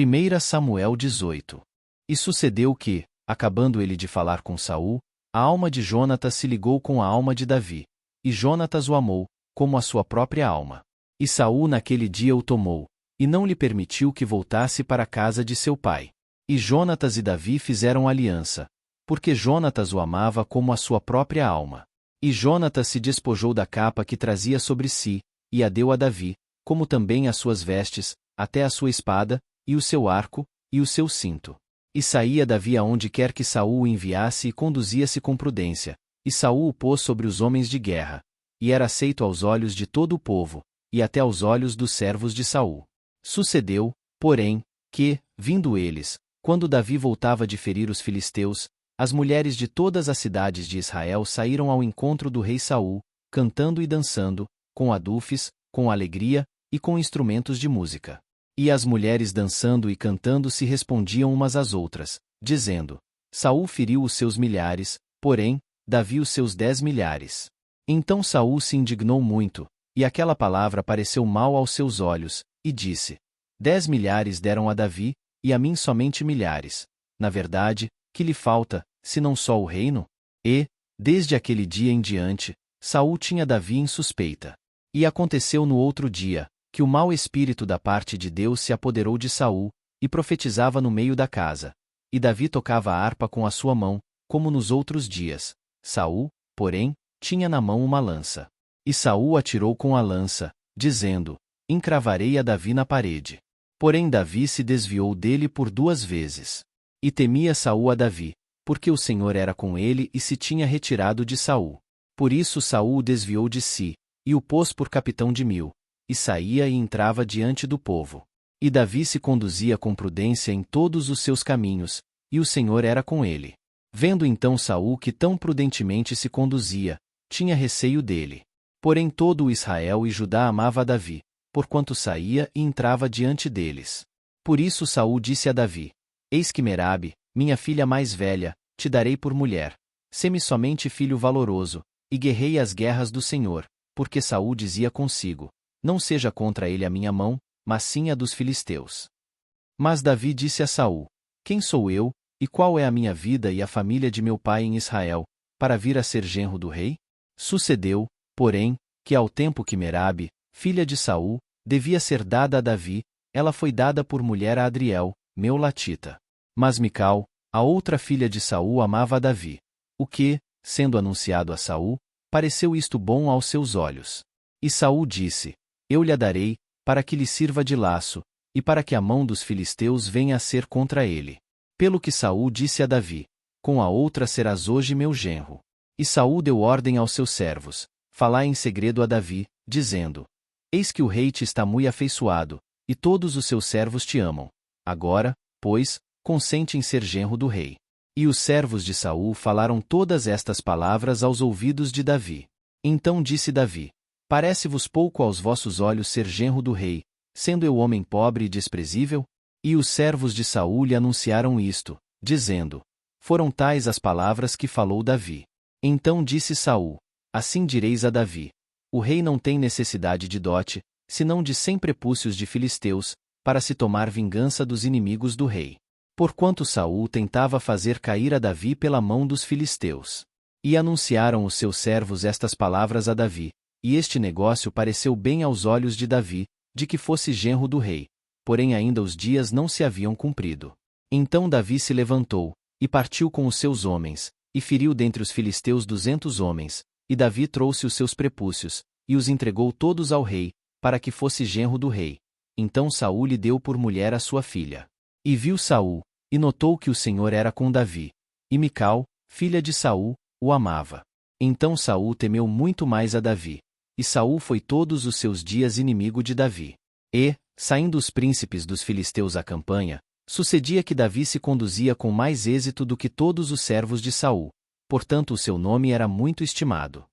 1 Samuel 18. E sucedeu que, acabando ele de falar com Saul, a alma de Jonatas se ligou com a alma de Davi, e Jonatas o amou, como a sua própria alma. E Saul naquele dia o tomou, e não lhe permitiu que voltasse para a casa de seu pai. E Jonatas e Davi fizeram aliança, porque Jonatas o amava como a sua própria alma. E Jonatas se despojou da capa que trazia sobre si, e a deu a Davi, como também as suas vestes, até a sua espada, e o seu arco, e o seu cinto. E saía Davi aonde quer que Saul o enviasse e conduzia-se com prudência, e Saul o pôs sobre os homens de guerra, e era aceito aos olhos de todo o povo, e até aos olhos dos servos de Saul. Sucedeu, porém, que, vindo eles, quando Davi voltava de ferir os filisteus, as mulheres de todas as cidades de Israel saíram ao encontro do rei Saul, cantando e dançando, com adufes, com alegria, e com instrumentos de música. E as mulheres dançando e cantando se respondiam umas às outras, dizendo: Saul feriu os seus milhares, porém, Davi os seus 10 milhares. Então Saul se indignou muito, e aquela palavra pareceu mal aos seus olhos, e disse: 10 milhares deram a Davi, e a mim somente milhares. Na verdade, que lhe falta, se não só o reino? E, desde aquele dia em diante, Saul tinha Davi em suspeita. E aconteceu no outro dia, que o mau espírito da parte de Deus se apoderou de Saul, e profetizava no meio da casa. E Davi tocava a harpa com a sua mão, como nos outros dias. Saul, porém, tinha na mão uma lança. E Saul atirou com a lança, dizendo: encravarei a Davi na parede. Porém Davi se desviou dele por 2 vezes. E temia Saul a Davi, porque o Senhor era com ele e se tinha retirado de Saul. Por isso Saul o desviou de si, e o pôs por capitão de 1000, e saía e entrava diante do povo. E Davi se conduzia com prudência em todos os seus caminhos, e o Senhor era com ele. Vendo então Saul que tão prudentemente se conduzia, tinha receio dele. Porém todo o Israel e Judá amava a Davi, porquanto saía e entrava diante deles. Por isso Saul disse a Davi: eis que Merabe, minha filha mais velha, te darei por mulher. Sê-me somente filho valoroso, e guerrei as guerras do Senhor, porque Saul dizia consigo: não seja contra ele a minha mão, mas sim a dos filisteus. Mas Davi disse a Saul: quem sou eu, e qual é a minha vida e a família de meu pai em Israel, para vir a ser genro do rei? Sucedeu, porém, que ao tempo que Merabe, filha de Saul, devia ser dada a Davi, ela foi dada por mulher a Adriel, Meolatita. Mas Mical, a outra filha de Saul, amava a Davi. O que, sendo anunciado a Saul, pareceu isto bom aos seus olhos. E Saul disse: eu lhe a darei, para que lhe sirva de laço, e para que a mão dos filisteus venha a ser contra ele. Pelo que Saul disse a Davi: com a outra serás hoje meu genro. E Saul deu ordem aos seus servos: falai em segredo a Davi, dizendo: eis que o rei te está muito afeiçoado, e todos os seus servos te amam. Agora, pois, consente em ser genro do rei. E os servos de Saul falaram todas estas palavras aos ouvidos de Davi. Então disse Davi: parece-vos pouco aos vossos olhos ser genro do rei, sendo eu homem pobre e desprezível? E os servos de Saul lhe anunciaram isto, dizendo: foram tais as palavras que falou Davi. Então disse Saul: assim direis a Davi: o rei não tem necessidade de dote, senão de 100 prepúcios de filisteus, para se tomar vingança dos inimigos do rei. Porquanto Saul tentava fazer cair a Davi pela mão dos filisteus. E anunciaram os seus servos estas palavras a Davi, e este negócio pareceu bem aos olhos de Davi, de que fosse genro do rei, porém ainda os dias não se haviam cumprido. Então Davi se levantou, e partiu com os seus homens, e feriu dentre os filisteus 200 homens, e Davi trouxe os seus prepúcios, e os entregou todos ao rei, para que fosse genro do rei. Então Saul lhe deu por mulher a sua filha. E viu Saul, e notou que o Senhor era com Davi, e Mical, filha de Saul, o amava. Então Saul temeu muito mais a Davi, e Saul foi todos os seus dias inimigo de Davi. E, saindo os príncipes dos filisteus à campanha, sucedia que Davi se conduzia com mais êxito do que todos os servos de Saul, portanto o seu nome era muito estimado.